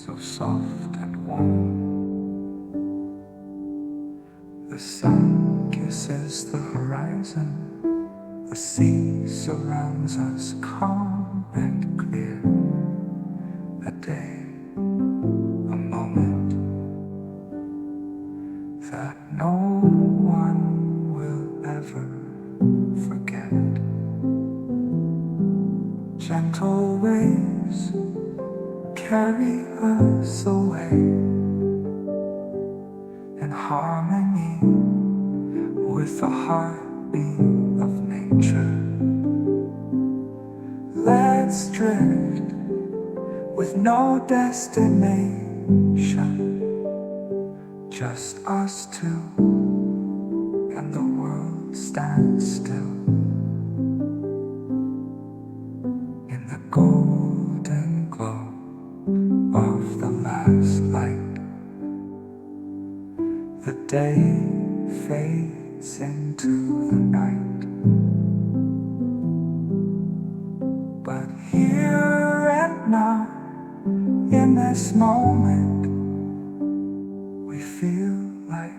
so soft and warm. The sun kisses the horizon, the sea surrounds us calm and clear. A day, a moment that no one will ever forget. Gentle waves carry us away in harmony with the heartbeat of nature. Let's drift with no destination, just us two, and the world stands still in the golden glow of the last light. The day fades into the night, but here and now, in this moment, we feel life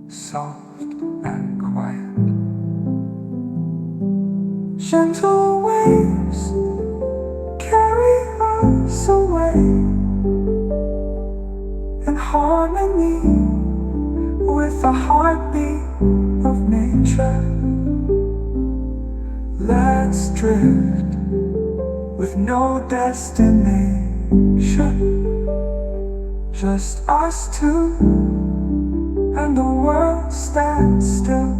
soft and quiet. Gentle waves carry us away in harmony with the heartbeat of nature. Let's drift with no destination, just us two, and the world stands still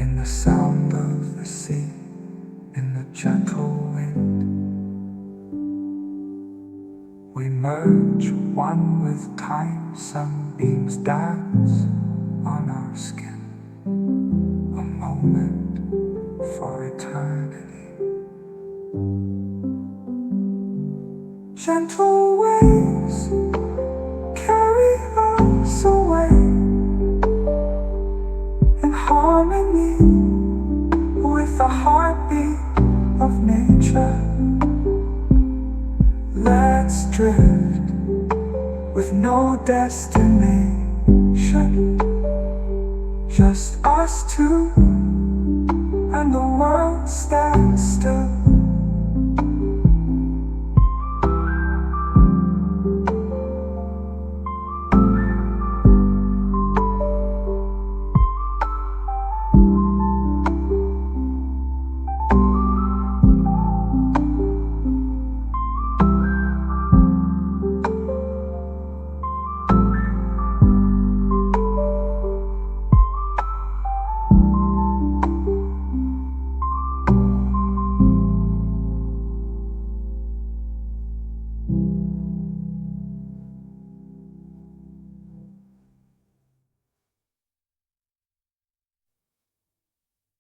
in the sound of the sea, in the gentle wind. We merge one with time, sunbeams dance on our skin. A moment for eternity. Gentle waves carry us away in harmony with the heartbeat of nature. Let's drift with no destination, just us two, and the world stands still